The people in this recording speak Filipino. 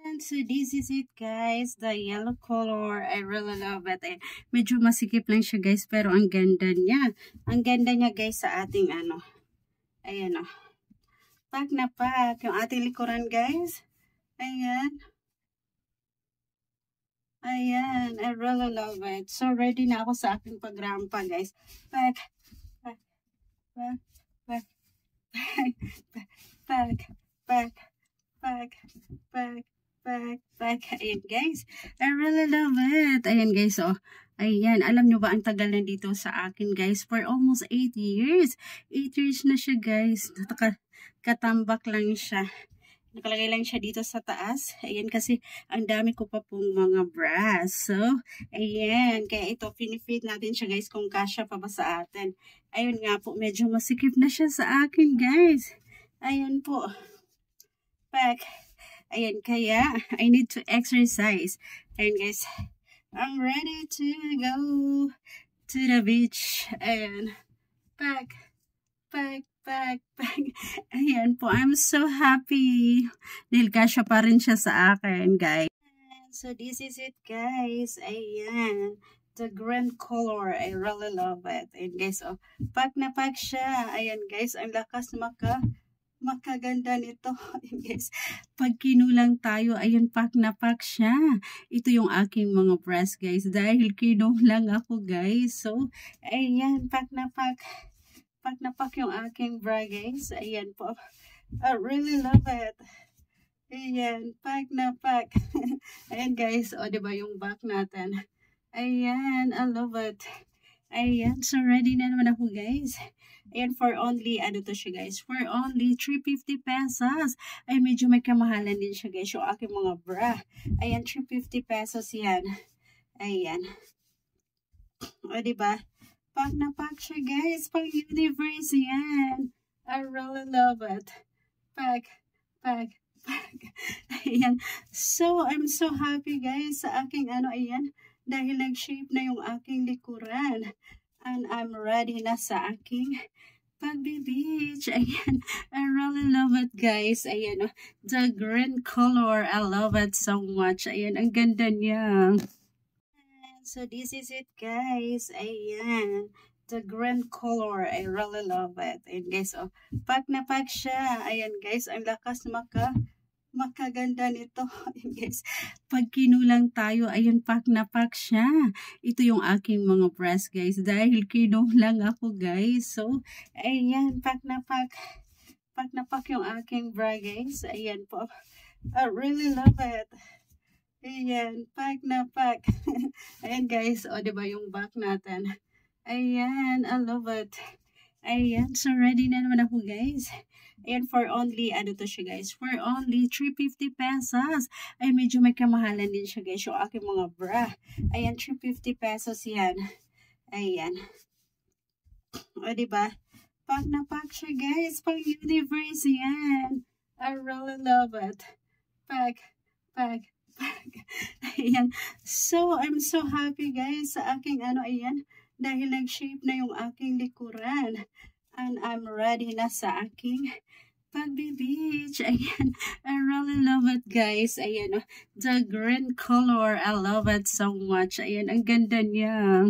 And so this is it guys, the yellow color. I really love it. Medyo masikip lang siya guys, pero ang ganda niya. Ang ganda niya guys sa ating ano. Ayan o. Pack na pack. Yung ating likuran guys. Ayan. Ayan. I really love it. So ready na ako sa aking pagrampa guys. Pack. Pack. Pack. Pack. Pack. Pack. Pack. Pack. Pack. Ayan guys, I really love it. Ayan guys, oh. Ayan, alam nyo ba ang tagal na dito sa akin guys? For almost 8 years. 8 years na siya guys. Katambak lang siya. Nakalagay lang siya dito sa taas. Ayan kasi ang dami ko pa pong mga brass. So, ayan. Kaya ito, pinifit natin siya guys kung kasya pa ba sa atin. Ayun nga po, medyo masikip na siya sa akin guys. Ayan po. Pack. Ayan, kaya I need to exercise. Ayan guys, I'm ready to go to the beach. And pack. Ayan po, I'm so happy. Dahil kasya pa rin siya sa akin, guys. So this is it, guys. Ayan, the green color. I really love it. Ayan guys, oh, pack na pack siya. Ayan guys, ang lakas makaganda nito. Ayan guys, pag kinulang tayo, ayun, pack na pack siya. Ito yung aking mga brass guys, dahil kinulang ako guys. So, ayan, pack na pack. Pack na pack yung aking bra guys. Ayan po. I really love it. Ayan, pack na pack. Ayan guys, o diba yung back natin. Ayan, I love it. Ayan, so ready na naman ako guys. Ayan, for only, ano to siya guys, for only 350 pesos. Ay, medyo may kamahalan din siya guys, yung aking mga bra. Ayan, 350 pesos yan. Ayan. O, diba? Pack na pack siya guys, pang universe yan. I really love it. Pack. Ayan. So, I'm so happy guys sa aking ano, ayan. Dahil nag-shape na yung aking likuran. And I'm ready na sa aking pagbe-beach. Ayan. I really love it guys. Ayan. The green color. I love it so much. Ayan. Ang ganda niya. So this is it guys. Ayan. The green color. I really love it. Ayan guys. Oh, pack na pack siya. Ayan guys. Ang lakas makaganda nito. Ayan guys, pag kinulang tayo, ayun, pack na pack siya. Ito yung aking mga brass guys, dahil kinulang ako guys. So, ayan, pack na pack. Pack na pack yung aking bra guys. Ayan po. I really love it. Ayan, pack na pack. Ayan guys, o diba yung back natin. Ayan, I love it. Ayan, so ready na naman ako guys. Ayan, for only, ano to siya guys, for only 350 pesos. Ay, medyo may kamahalan din siya guys, yung aking mga bra. Ayan, 350 pesos yan. Ayan. O, diba? Pack na pack siya guys, pang universe yan. I really love it. Pack. Ayan. So, I'm so happy guys sa aking ano, ayan. Dahil nag-shape na yung aking likuran. And I'm ready na sa aking pagbe-beach. Ayan. I really love it guys. Ayan. The green color. I love it so much. Ayan. Ang ganda niya.